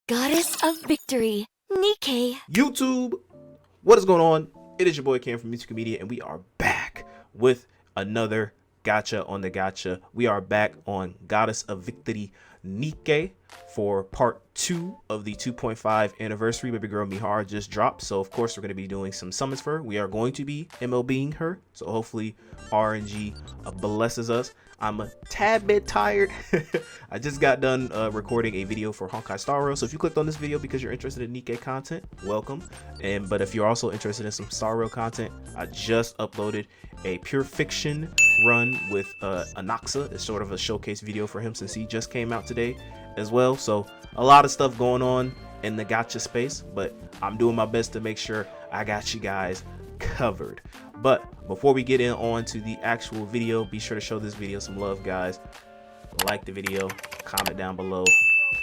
Goddess of Victory, Nikke. YouTube, what is going on? It is your boy Cam from Music Media, and we are back with another gacha on the gacha. We are back on Goddess of Victory, Nikke, for part 2 of the 2.5 anniversary. Baby girl Mihara just dropped, so of course we're going to be doing some summons for her. We are going to be MLBing her, so hopefully RNG blesses us. I'm a tad bit tired. I just got done recording a video for Honkai Star Rail, so if you clicked on this video because you're interested in Nikke content, welcome. But if you're also interested in some Star Rail content, I just uploaded a pure fiction run with Anaxa. It's sort of a showcase video for him since he just came out today as well. So a lot of stuff going on in the gacha space, but I'm doing my best to make sure I got you guys covered. But before we get on to the actual video, be sure to show this video some love, guys. Like the video, comment down below.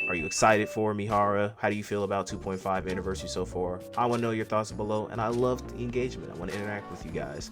Are you excited for Mihara? How do you feel about 2.5 anniversary so far? I want to know your thoughts below, and I love the engagement. I want to interact with you guys.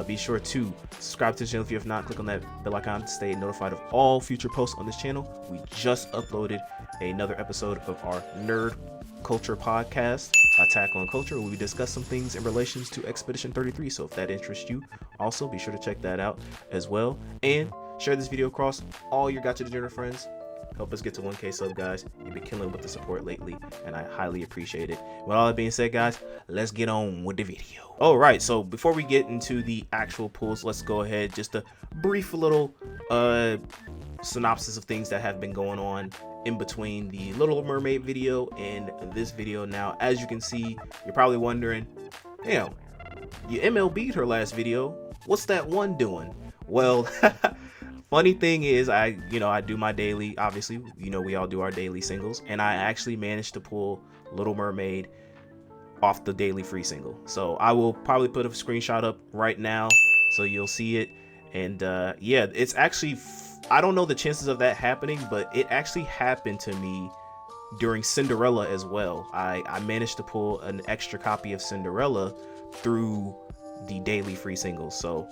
Be sure to subscribe to the channel if you have not. Click on that bell icon to stay notified of all future posts on this channel. We just uploaded another episode of our nerd culture podcast, Attack on Culture, where we discuss some things in relations to Expedition 33. So if that interests you, also be sure to check that out as well, and share this video across all your Gacha Degenerate friends. Help us get to 1K sub, guys. You've been killing with the support lately, and I highly appreciate it. With all that being said, guys, let's get on with the video. All right, so before we get into the actual pulls, let's go ahead, just a brief little synopsis of things that have been going on in between the Little Mermaid video and this video. Now, as you can see, you're probably wondering, damn, you MLB'd her last video. What's that one doing? Well, funny thing is, I do my daily, obviously, we all do our daily singles, and I actually managed to pull Little Mermaid off the daily free single. So I will probably put a screenshot up right now so you'll see it. And yeah, it's actually, I don't know the chances of that happening, but it actually happened to me during Cinderella as well. I managed to pull an extra copy of Cinderella through the daily free singles. So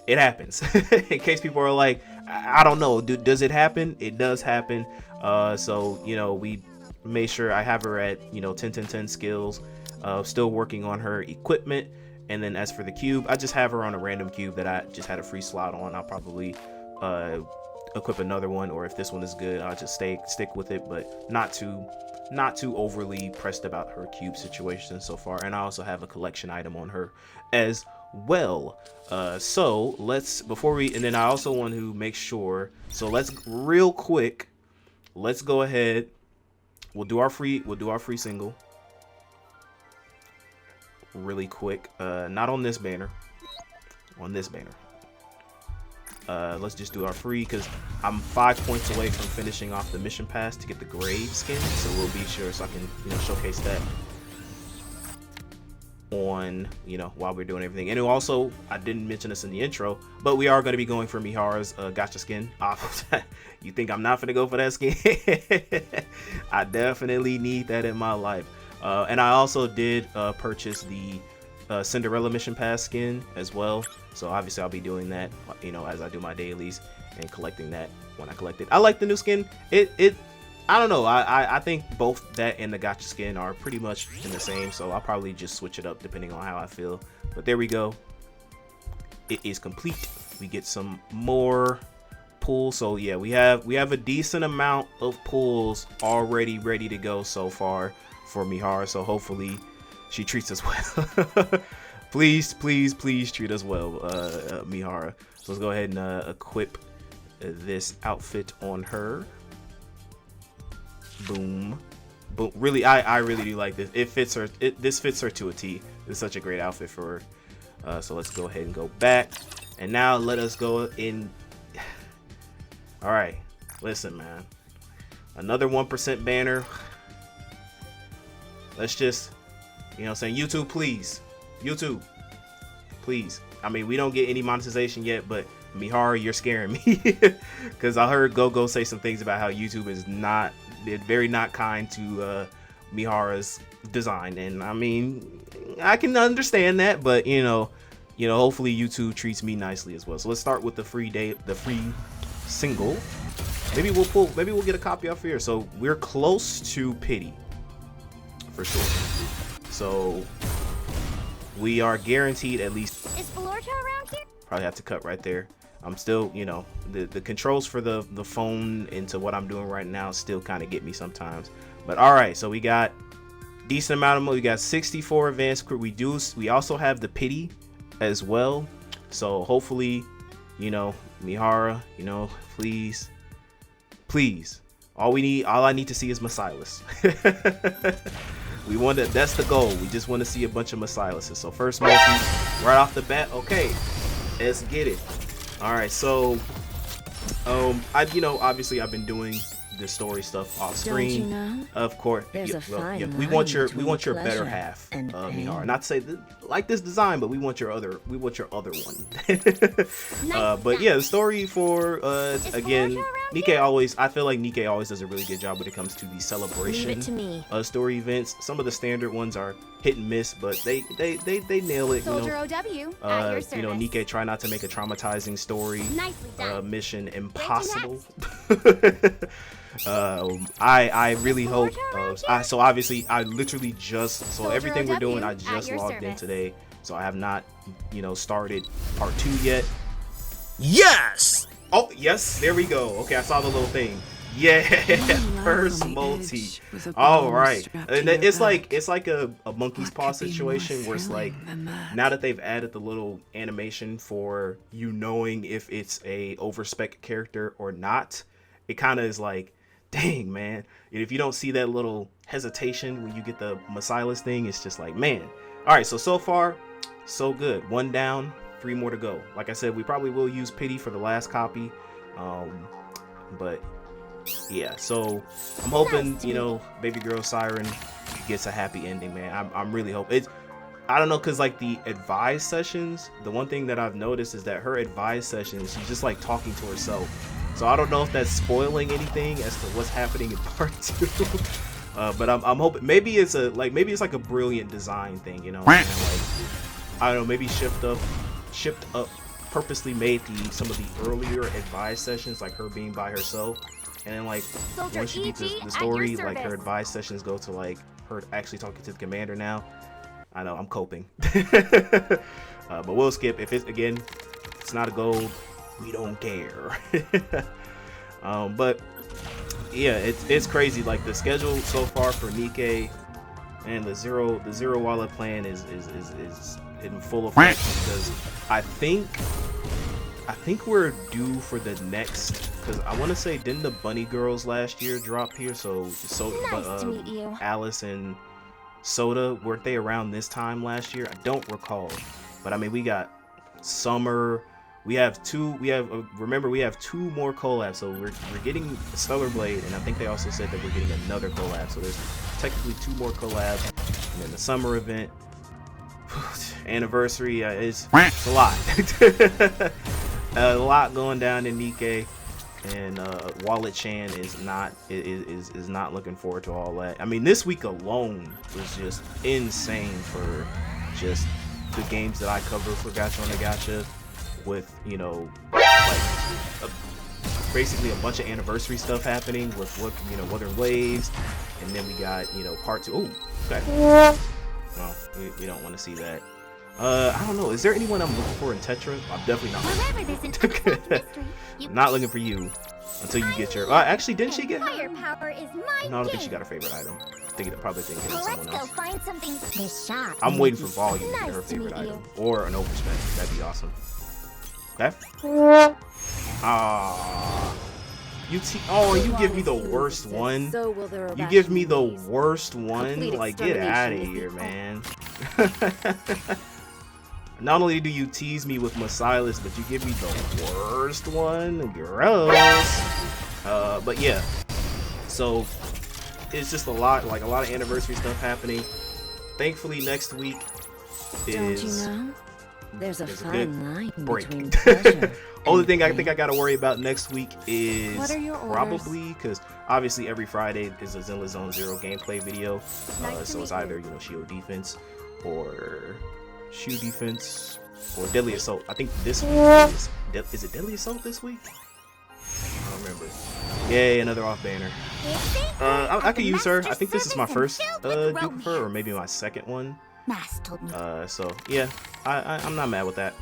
it happens. In case people are like, I don't know, does it happen? It does happen. So we made sure I have her at 10 skills, still working on her equipment. And then as for the cube, I just have her on a random cube that I just had a free slot on. I'll probably equip another one, or if this one is good, I'll just stick with it, but not too overly pressed about her cube situation so far. And I also have a collection item on her as well. So and then I also want to make sure, so let's real quick, let's go ahead, we'll do our free single really quick, not on this banner, on this banner. Let's just do our free, because I'm 5 points away from finishing off the mission pass to get the grave skin, so we'll be sure, so I can showcase that on while we're doing everything. And also, I didn't mention this in the intro, but we are going to be going for Mihara's gacha skin. You think I'm not gonna go for that skin? I definitely need that in my life. And I also did purchase the Cinderella mission pass skin as well, so obviously I'll be doing that as I do my dailies and collecting that when I collect it. I like the new skin. I don't know, I think both that and the gacha skin are pretty much in the same, so I'll probably just switch it up depending on how I feel. But there we go, it is complete. We get some more pulls. So yeah, we have a decent amount of pulls already ready to go so far for Mihara, so hopefully she treats us well. please treat us well, Mihara. So let's go ahead and equip this outfit on her. Boom. Really, I really do like this. It fits her. This fits her to a T. It's such a great outfit for her. So let's go ahead and go back, and now let us go in. All right, listen, man, another 1% banner. Let's just, saying, YouTube, please. I mean, we don't get any monetization yet, but Mihara, you're scaring me, because I heard Go say some things about how YouTube is very not kind to Mihara's design, and I mean, I can understand that, but hopefully YouTube treats me nicely as well. So let's start with the free single. maybe we'll get a copy off here. So we're close to pity for sure. So we are guaranteed at least. Is Valorta around here? Probably have to cut right there. I'm still, you know, the controls for the phone into what I'm doing right now still kind of get me sometimes. But all right, so we got decent amount of money. We got 64 advanced crew. We also have the pity as well. So hopefully, you know, Mihara, you know, please. All I need to see is Masilas. That's the goal. We just want to see a bunch of Masilases. So first multi right off the bat. Okay, let's get it. All right, so obviously I've been doing the story stuff off screen. Don't you know? Of course. We want your better half, Mihara. Not to say like this design, but we want your other one. But yeah, the story for again, Nikke I feel like Nikke always does a really good job when it comes to the celebration story events. Some of the standard ones are hit and miss, but they nail it. Soldier OW, at your service. Nikke try not to make a traumatizing story mission impossible. I really hope. So obviously, I literally just everything we're doing, I just logged in today, so I have not, started part 2 yet. Yes. Oh yes, there we go. Okay, I saw the little thing. Yeah, first multi. All right, and it's like a monkey's paw situation where it's like now that they've added the little animation for you knowing if it's a overspec character or not, it kind of is like, dang man, and if you don't see that little hesitation when you get the Masilas thing, it's just like, man. All right, so far so good. 1 down, 3 more to go. Like I said, we probably will use pity for the last copy, but yeah, so I'm hoping baby girl Siren gets a happy ending, man. I'm really hoping it's, I don't know, because like the advice sessions, the one thing that I've noticed is that her advice sessions, she's just like talking to herself. So I don't know if that's spoiling anything as to what's happening in part 2. But I'm hoping maybe it's like a brilliant design thing, and like, I don't know, maybe shift up purposely made some of the earlier advice sessions like her being by herself, and then like once she beats the story, like her advice sessions go to like her actually talking to the commander now. I know I'm coping. But we'll skip if it's not a gold, we don't care. But yeah, it's crazy. Like the schedule so far for Nikke and the zero wallet plan is in full effect, because I think we're due for the next, because I want to say, didn't the bunny girls last year drop here? So nice to meet you. Alice and Soda, weren't they around this time last year? I don't recall, but I mean, we got summer. We have 2 more collabs, so we're getting Stellar Blade, and I think they also said that we're getting another collab. So there's technically 2 more collabs, and then the summer event, anniversary. It's a lot. A lot going down in Nikke, and Wallet Chan is not looking forward to all that. I mean, this week alone was just insane for just the games that I cover for Gacha on the Gacha, with basically a bunch of anniversary stuff happening with Wuthering Waves, and then we got part 2. Oh, okay. Well, we don't want to see that. I don't know. Is there anyone I'm looking for in Tetra? I'm definitely not. I'm not looking for you until you get your. Actually, didn't she get? Firepower is my No, I don't think she got her favorite item. Probably thinking of someone else. Find something. This shot. I'm waiting for Volume to get her favorite item, or an overspec. That'd be awesome. Okay. You give me the worst one. You give me the worst one. Like, get out of here, man. Not only do you tease me with Masilas, but you give me the worst one. Gross. But yeah. So it's just a lot of anniversary stuff happening. Thankfully, next week is. There's a fine line break. between pleasure Only thing I think I gotta worry about next week is What are your orders? probably, because obviously every Friday is a Zenless Zone Zero gameplay video. So it's either shield defense or shoe defense or deadly assault. I think this week is it deadly assault this week? I don't remember. Yay, another off banner. If they I could the use her. I master think this is my service first and filled with dupe of her, or romance. maybe my second one. Mas told me. So yeah, I'm not mad with that.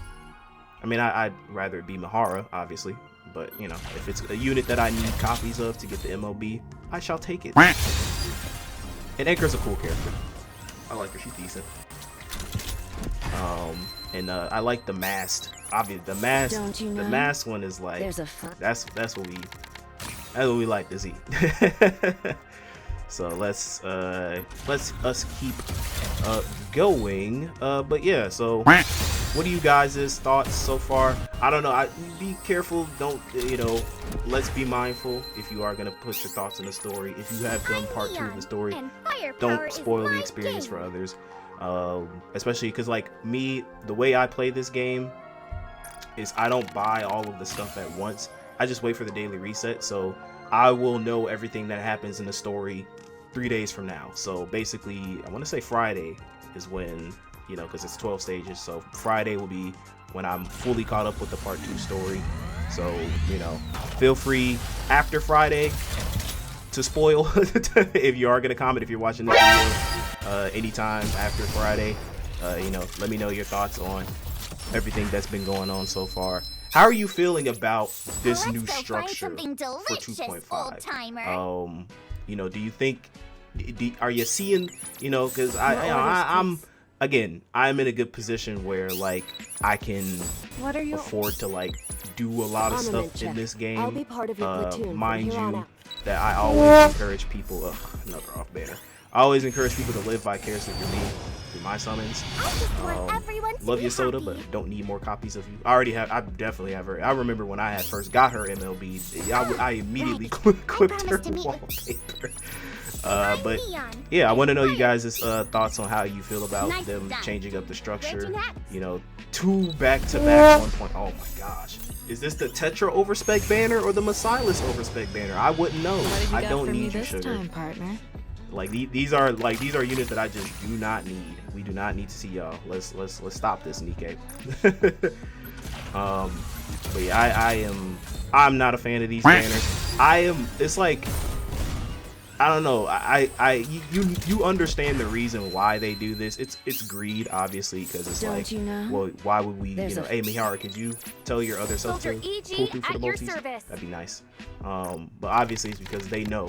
I mean, I'd rather it be Mihara, obviously, but you know, if it's a unit that I need copies of to get the MLB, I shall take it. And Edgar's a cool character. I like her. She's decent. And I like the masked. Obviously, the mask. Don't you know? The masked one is like There's a fun. that's what we like to see. So let's us keep going. But yeah, so what are you guys' thoughts so far? I don't know. Be careful. Don't let's be mindful if you are gonna put your thoughts in the story. If you have done part 2 of the story, And firepower don't is spoil the my experience game. for others. Especially because like me, the way I play this game is I don't buy all of the stuff at once. I just wait for the daily reset, so I will know everything that happens in the story 3 days from now. So basically, I want to say Friday is when, because it's 12 stages, so Friday will be when I'm fully caught up with the part 2 story. So feel free after Friday to spoil if you are gonna comment, if you're watching this video anytime after Friday. Let me know your thoughts on everything that's been going on so far. How are you feeling about this new structure for 2.5? Do you think, are you seeing, because I'm in a good position where like I can What are you? afford to like do a lot of Armament stuff in check. this game. I'll be part of your platoon from Mind here on you, out. that I always encourage people. Another off banner. I always encourage people to live vicariously through me, through my summons. I just want everyone to Love be you, Soda, happy. but don't need more copies of you. I definitely have her. I remember when I had first got her MLB, I immediately clipped her promised to meet with- wallpaper. I'm But Neon. yeah, I want to know you guys' thoughts on how you feel about Nice them done. changing up the structure. Reggie Nats. 2 back-to-back 1 point. Oh my gosh. Is this the Tetra overspec banner or the Masilis overspec banner? I wouldn't know. What have you I got don't for me need you, this sugar. time, partner? Like these are units that I just do not need. We do not need to see y'all. Let's stop this, Nikke. But yeah, I'm not a fan of these banners. It's like, I don't know. You understand the reason why they do this. It's greed, obviously, because it's Don't like, you know? well, why would we? There's a- Hey, Mihara, could you tell your other self to Soldier EG pull through for the at your multis? service. That'd be nice. But obviously, it's because they know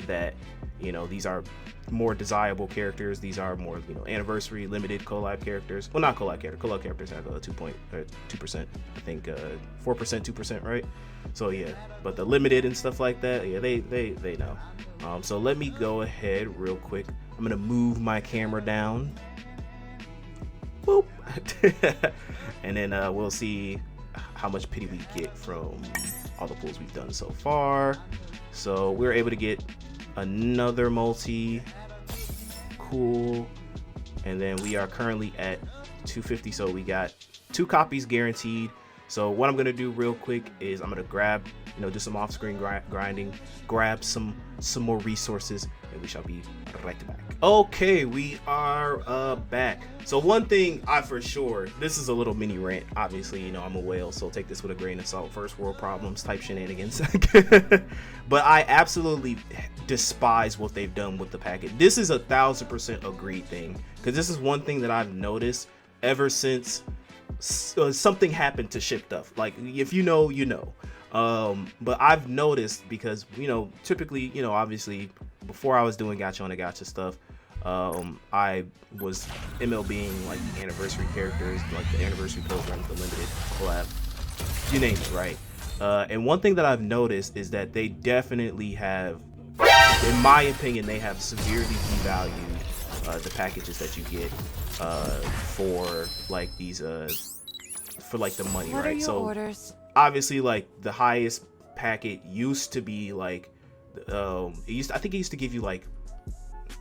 that these are more desirable characters. These are more anniversary limited collab characters. Well, not collab characters. Collab characters have 2%. I think 4%, 2%, right? So yeah, but the limited and stuff like that, yeah, they know. So let me go ahead real quick. I'm gonna move my camera down. Boop. And then we'll see how much pity we get from all the pulls we've done so far. So we're able to get another multi. Cool. And then we are currently at 250, so we got 2 copies guaranteed. So what I'm gonna do real quick is I'm gonna grab, do some off-screen grinding, grab some more resources, and we shall be right back. Okay, we are back. So one thing for sure, this is a little mini rant. Obviously, I'm a whale, so take this with a grain of salt. First world problems type shenanigans. But I absolutely despise what they've done with the packet. This is 1000% a greed thing, because this is one thing that I've noticed ever since something happened to Ship Stuff. Like, if you know, you know. But I've noticed, because typically, obviously before I was doing Gacha on the Gacha stuff, I was MLBing like the anniversary characters, like the anniversary programs, the limited collab, you name it, right? And one thing that I've noticed is that they definitely have, in my opinion, they have severely devalued the packages that you get for like these for like the money, What right? are your So orders? obviously, like the highest packet used to be like I think it used to give you like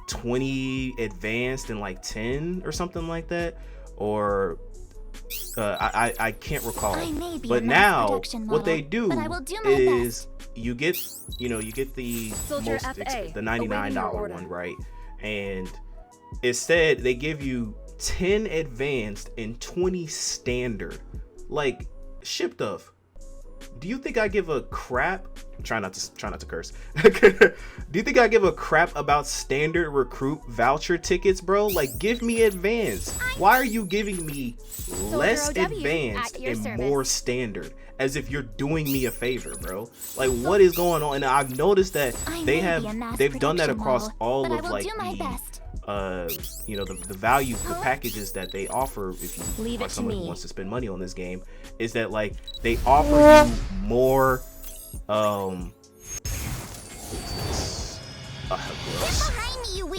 20 advanced and like 10 or something like that, or I can't recall. I may be But a mass now production what they model, do but I will do my is you get the Soldier most FA, the awaiting your $99 order. one, right? And instead they give you 10 advanced and 20 standard. Like, Ship Stuff, do you think I give a crap? Try not to curse. Do you think I give a crap about standard recruit voucher tickets, bro? Like, give me advanced. Why are you giving me less advanced and more standard? As if you're doing me a favor, bro. Like, what is going on? And I've noticed that they've done that across all of like you know, the value, the packages that they offer if you are someone who wants to spend money on this game, is that like they offer you more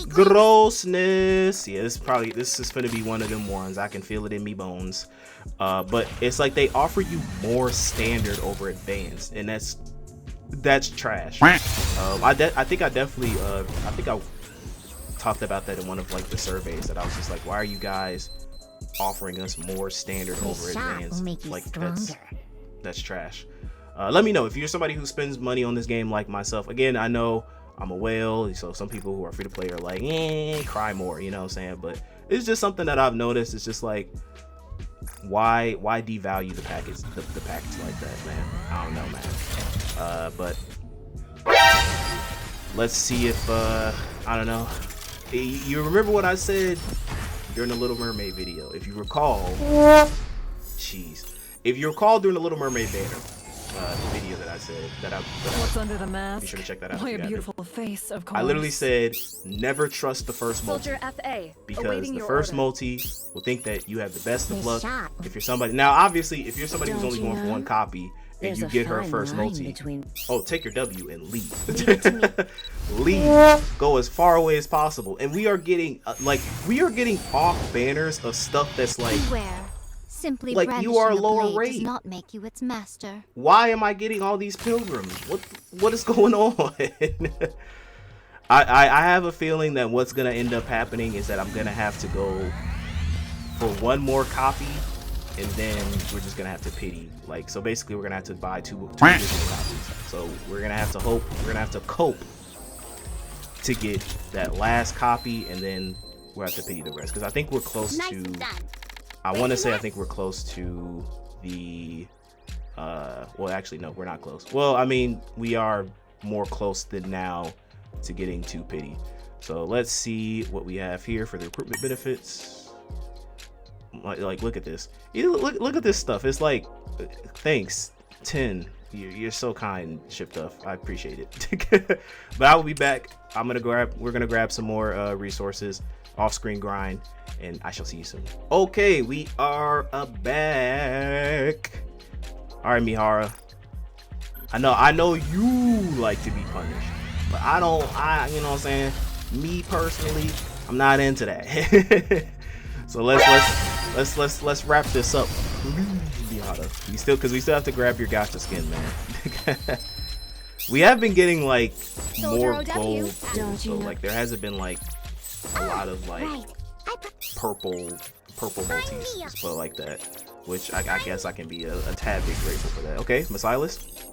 grossness. Yeah, this is gonna be one of them ones. I can feel it in me bones. But it's like they offer you more standard over advanced, and that's trash. I think I talked about that in one of like the surveys, that I was just like, why are you guys offering us more standard over advanced? Like, that's trash. Let me know if you're somebody who spends money on this game like myself. Again, I know I'm a whale, so some people who are free to play are like, cry more, you know what I'm saying? But it's just something that I've noticed. It's just like, why devalue the package like that, man? I don't know, man. But let's see if I don't know. You remember what I said during the Little Mermaid video? If you recall, if you recall during the Little Mermaid banner, the video that I said what's under the mask? Be sure to check that out. Why a beautiful face, of course. I literally said, never trust the first multi. Soldier FA, because the first multi will think that you have the best of luck. If you're somebody, now obviously, if you're somebody who's only going for one copy and you get her first multi, take your W and leave. Leave. Go as far away as possible. And we are getting off banners of stuff that's like, beware. Simply like, you are brandishing a lower blade rate. does not make you its master. Why am I getting all these pilgrims? What is going on? I have a feeling that what's gonna end up happening is that I'm gonna have to go for one more copy, and then we're just gonna have to pity. Like, so basically we're gonna have to buy two additional copies. So we're gonna have to cope to get that last copy, and then we'll have to pity the rest. Because I think we're close to. I want to say I think we're close to the. Well, actually, no, we're not close. Well, I mean, we are more close than now to getting to pity. So let's see what we have here for the recruitment benefits. Like look at this. Look at this stuff. It's like, thanks, 10. You're so kind, Shiptuff. I appreciate it. But I will be back. We're gonna grab some more resources, off-screen grind, and I shall see you soon. Okay, we are back. All right, Mihara. I know you like to be punished, but you know what I'm saying? Me personally, I'm not into that. So let's wrap this up. Because we still have to grab your gacha skin, man. We have been getting like more gold, so like there hasn't been like a lot of like purple multis, let's put it like that. Which I guess I can be a tad bit grateful for that. Okay, Messiahist.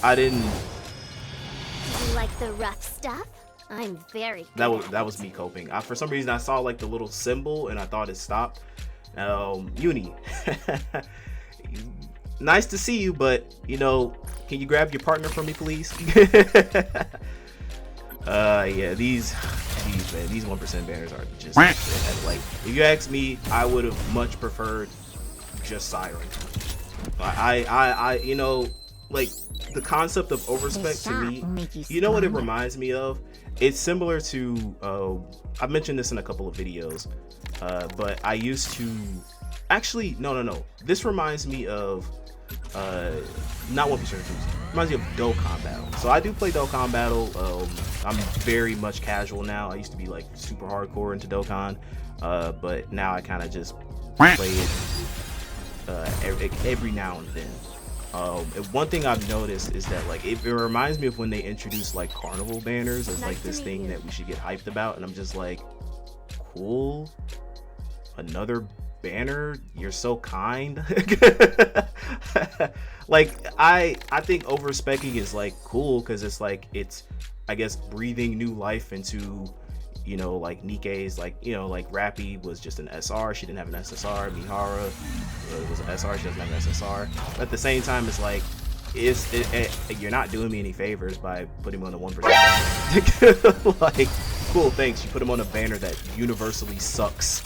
I didn't. You like the rough stuff? I'm very good. That was me coping. For some reason I saw like the little symbol and I thought it stopped. Uni. Nice to see you, but you know, can you grab your partner for me, please? Yeah, these 1% banners are just like, if you ask me, I would have much preferred just Siren. I you know, like the concept of overspec to me, you know what it reminds me of? It's similar to I've mentioned this in a couple of videos, but I used to actually no. This reminds me of not One Piece Returns. Reminds me of Dokkan Battle. So I do play Dokkan Battle. I'm very much casual now. I used to be like super hardcore into Dokkan, but now I kind of just play it every now and then. And one thing I've noticed is that like it reminds me of when they introduced like carnival banners as like this thing that we should get hyped about, and I'm just like, cool, another banner, you're so kind. Like I think overspecking is like cool because it's like, it's I guess breathing new life into you know, like Nikke's, like, you know, like Rappy was just an SR. She didn't have an SSR. Mihara was an SR. She doesn't have an SSR. But at the same time, it's like, you're not doing me any favors by putting him on the 1%. Like, cool, thanks. You put him on a banner that universally sucks.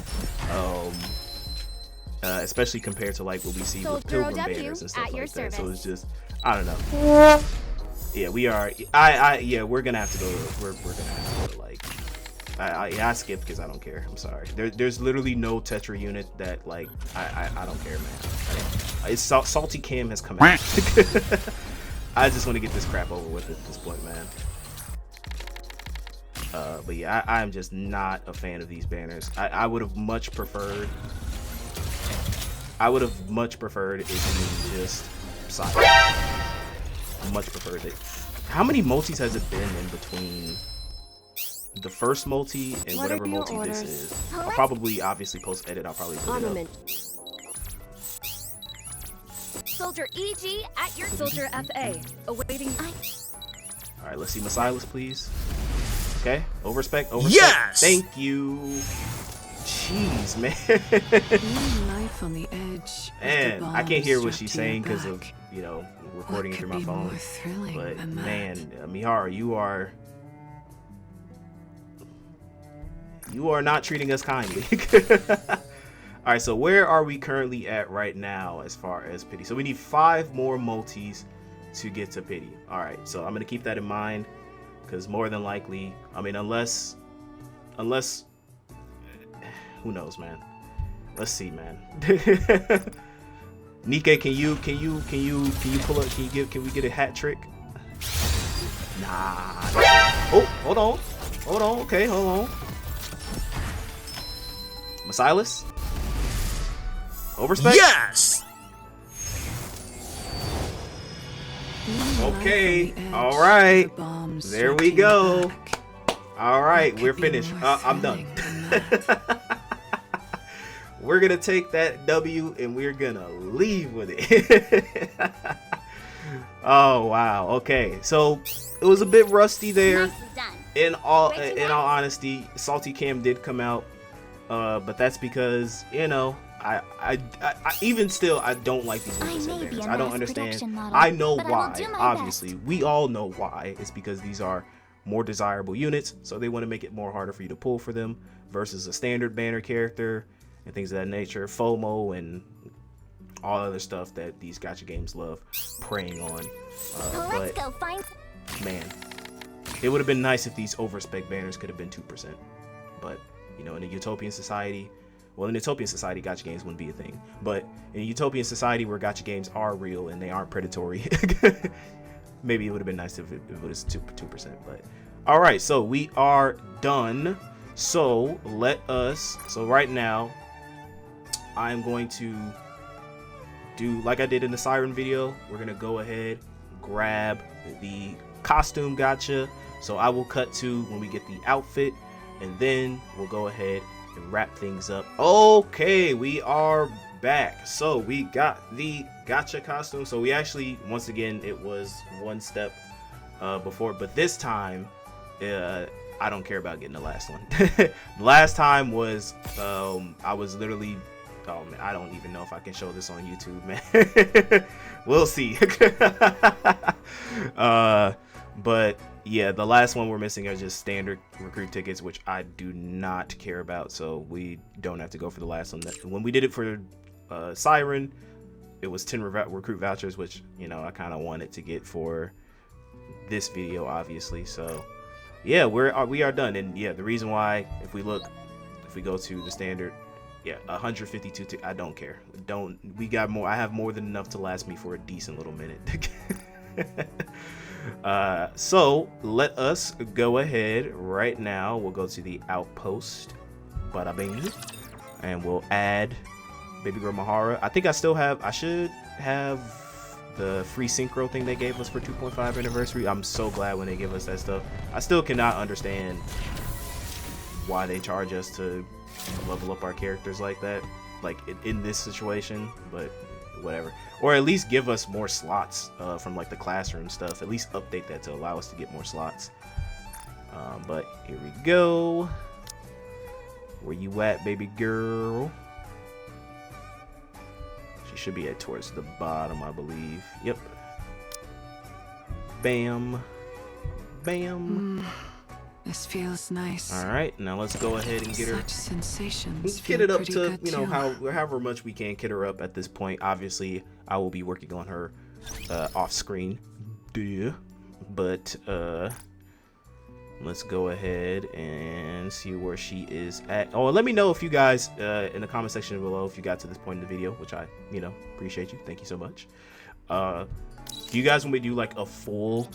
Especially compared to like what we see with Pilgrim banners and stuff like that. So it's just, I don't know. Yeah, we are. Yeah, we're gonna have to go. We're gonna have to go, like. I skipped because I don't care. I'm sorry. There's literally no Tetra unit that like I don't care, man. It's Salty Cam has come out. I just want to get this crap over with at this point, man. But yeah, I'm just not a fan of these banners. I would have much preferred. If you just Siren. Much preferred it. How many multis has it been in between the first multi and whatever multi this is? I'll probably obviously post edit. I'll probably put it up. Soldier EG at your Soldier FA awaiting. All right, let's see Masilas, please. Okay, overspec. Yes. Thank you. Jeez, man. Knife on the edge. And I can't hear what she's saying because of, you know, recording it through my phone. But man, Mihara, you are not treating us kindly. All right, so where are we currently at right now as far as pity? So we need 5 more multis to get to pity. All right, so I'm gonna keep that in mind because more than likely, I mean, unless who knows, man. Let's see, man. Nikke, can you pull up? Can we get a hat trick? Nah. Oh, hold on. Okay, hold on. Masilas? Overspec? Yes. Okay. All right. There we go. All right, we're finished. I'm done. We're gonna take that W and we're gonna leave with it. Oh wow. Okay, so it was a bit rusty there. In all honesty, Salty Cam did come out, but that's because, you know, I even still I don't like these 1% banners. I don't understand. I know why. Obviously, we all know why. It's because these are more desirable units, so they want to make it more harder for you to pull for them versus a standard banner character and things of that nature, FOMO and all other stuff that these gacha games love preying on. But man, it would have been nice if these overspec banners could have been 2%. But you know, in a utopian society, well, in a utopian society, gacha games wouldn't be a thing. But in a utopian society where gacha games are real and they aren't predatory, maybe it would have been nice if it was 2%. But all right, so we are done. So right now, I'm going to do like I did in the Siren video. We're gonna go ahead, grab the costume gacha. So I will cut to when we get the outfit, and then we'll go ahead and wrap things up. Okay, we are back. So we got the gacha costume. So we actually, once again, it was one step before, but this time I don't care about getting the last one. The last time was I was literally, oh man, I don't even know if I can show this on YouTube, man. We'll see. But yeah, the last one we're missing are just standard recruit tickets, which I do not care about, so we don't have to go for the last one. When we did it for Siren, it was 10 recruit vouchers, which, you know, I kind of wanted to get for this video, obviously. So yeah, we are done. And yeah, the reason why, if we go to the standard, yeah, 152 I don't care. We got more. I have more than enough to last me for a decent little minute. So let us go ahead right now. We'll go to the outpost, bada bing, and we'll add baby girl Mihara. I think I should have the free synchro thing they gave us for 2.5 anniversary. I'm so glad when they give us that stuff. I still cannot understand why they charge us to level up our characters like that, like in this situation, but whatever. Or at least give us more slots from like the classroom stuff. At least update that to allow us to get more slots. But here we go. Where you at, baby girl? She should be at towards the bottom, I believe. Yep. Bam. Bam. This feels nice. All right, now let's go ahead and get her. Such sensations. Let's feel get it up pretty to, good you know, too. however much we can get her up at this point. Obviously, I will be working on her off screen. Duh. But let's go ahead and see where she is at. Oh, and let me know if you guys in the comment section below if you got to this point in the video, which I, you know, appreciate you. Thank you so much. Do you guys want me to do like a full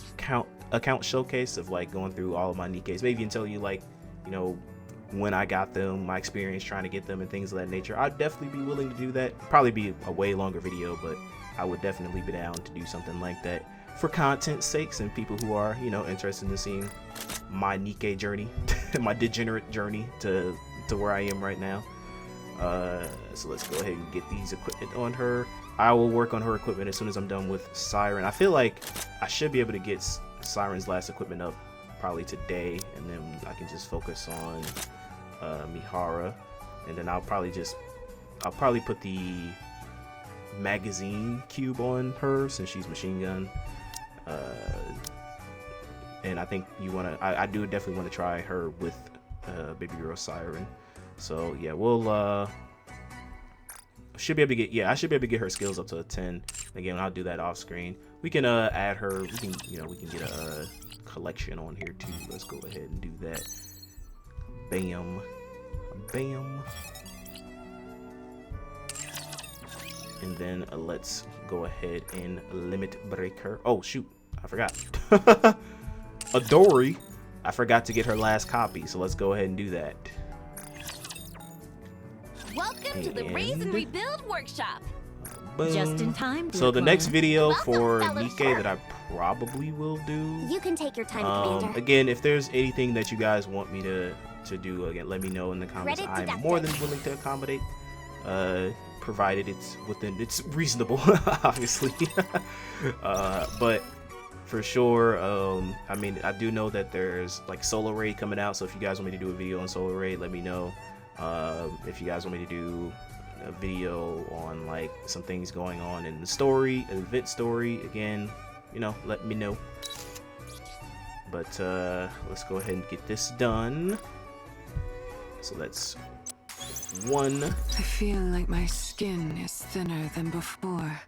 account showcase of like going through all of my Nikkes? Maybe and tell you like, you know, when I got them, my experience trying to get them and things of that nature. I'd definitely be willing to do that. Probably be a way longer video, but I would definitely be down to do something like that for content's sakes and people who are, you know, interested in seeing my Nikke journey, my degenerate journey to where I am right now. So let's go ahead and get these equipment on her. I will work on her equipment as soon as I'm done with Siren. I feel like I should be able to get Siren's last equipment up probably today, and then I can just focus on Mihara, and then I'll probably put the magazine cube on her since she's machine gun. And I think I do definitely want to try her with baby girl Siren. So yeah, we'll should be able to get, yeah, I should be able to get her skills up to a 10. Again, I'll do that off screen. We can add her, we can get a collection on here too. Let's go ahead and do that. Bam. Bam. And then let's go ahead and limit break her. Oh shoot, I forgot. Adori, I forgot to get her last copy, so let's go ahead and do that. Welcome to the Raise and Rebuild Workshop. Boom. Just in time. So the next video Welcome, for fellow Nikke shark. that I probably will do. You can take your time, Commander. Again, if there's anything that you guys want me to do, again, let me know in the comments. Credit I'm deducted. more than willing to accommodate, provided it's reasonable, obviously. But for sure, I mean, I do know that there's like Solo Raid coming out, so if you guys want me to do a video on Solo Raid, let me know. If you guys want me to do a video on like some things going on in the story, event story, again, you know, let me know. But let's go ahead and get this done. So that's 1. I feel like my skin is thinner than before.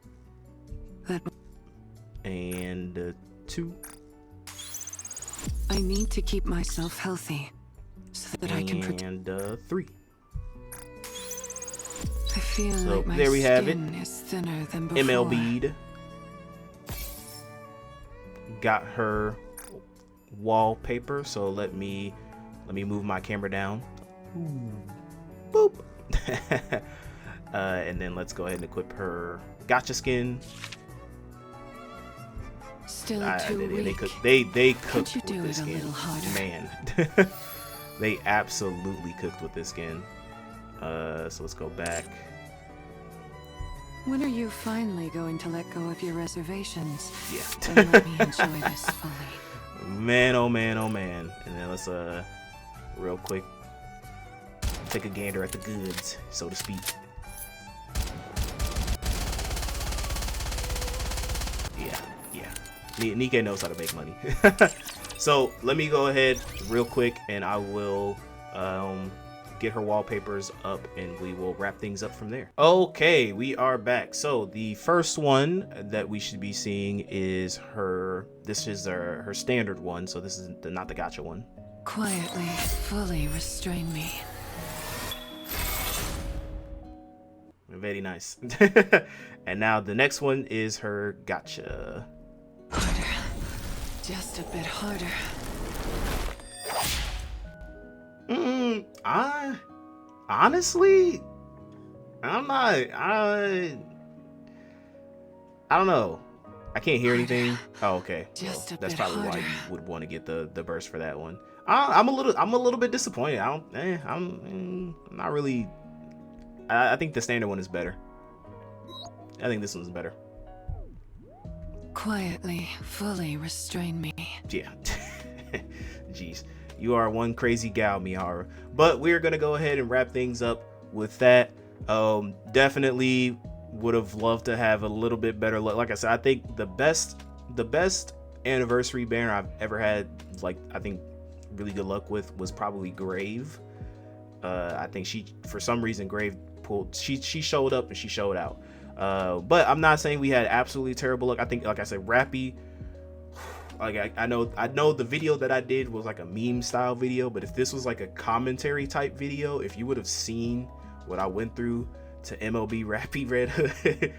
And 2. I need to keep myself healthy so that I can protect. And 3. I feel So like my there we have it. skin is thinner than before. MLB'd. Got her wallpaper, so let me move my camera down. Boop. And then let's go ahead and equip her Gacha skin. Still too They weak. cooked Can't you with do this it a skin, little harder? man. They absolutely cooked with this skin. So let's go back. When are you finally going to let go of your reservations Yeah. and let me enjoy this fully? Man, oh man, oh man. And then let's real quick take a gander at the goods, so to speak. Yeah. Nikke knows how to make money. So let me go ahead real quick and I will get her wallpapers up and we will wrap things up from there. Okay, we are back. So the first one that we should be seeing is her, this is her standard one, so this is not the Gacha one. Quietly, fully restrain me. Very nice. And now the next one is her Gacha. Harder. Just a bit harder. I honestly, I'm not. I don't know. I can't hear anything. Oh, okay. Just a That's bit probably why harder. you would want to get the burst for that one. I'm a little bit disappointed. I'm not really. I think the standard one is better. I think this one's better. Quietly, fully restrain me. Yeah. Jeez. You are one crazy gal, Mihara. But we're gonna go ahead and wrap things up with that. Definitely would have loved to have a little bit better luck. Like I said, I think the best anniversary banner I've ever had, like I think really good luck with, was probably Grave. I think she, for some reason, Grave pulled, she showed up and she showed out. But I'm not saying we had absolutely terrible luck. I think, like I said, Rappy, like I know the video that I did was like a meme style video, but if this was like a commentary type video, if you would have seen what I went through to MLB Rappy Red Hood,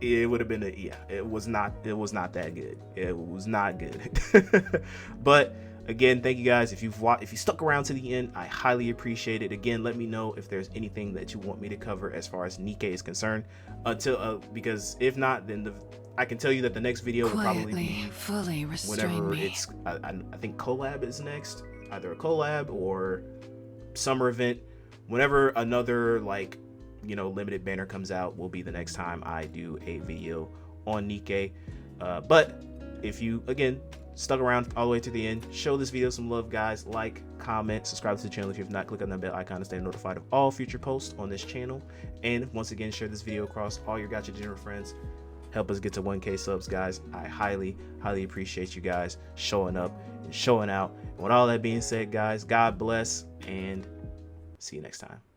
it would have been it was not that good. It was not good. But again, thank you guys. If you stuck around to the end, I highly appreciate it. Again, let me know if there's anything that you want me to cover as far as Nikke is concerned, until because if not, then I can tell you that the next video will probably be fully whenever me. it's I think collab is next, either a collab or summer event. Whenever another, like, you know, limited banner comes out, will be the next time I do a video on Nikke. But if you again stuck around all the way to the end, show this video some love, guys. Like, comment, subscribe to the channel if you have not. Click on that bell icon to stay notified of all future posts on this channel. And once again, share this video across all your Gacha general friends. Help us get to 1K subs, guys. I highly appreciate you guys showing up and showing out. And with all that being said, guys, God bless and see you next time.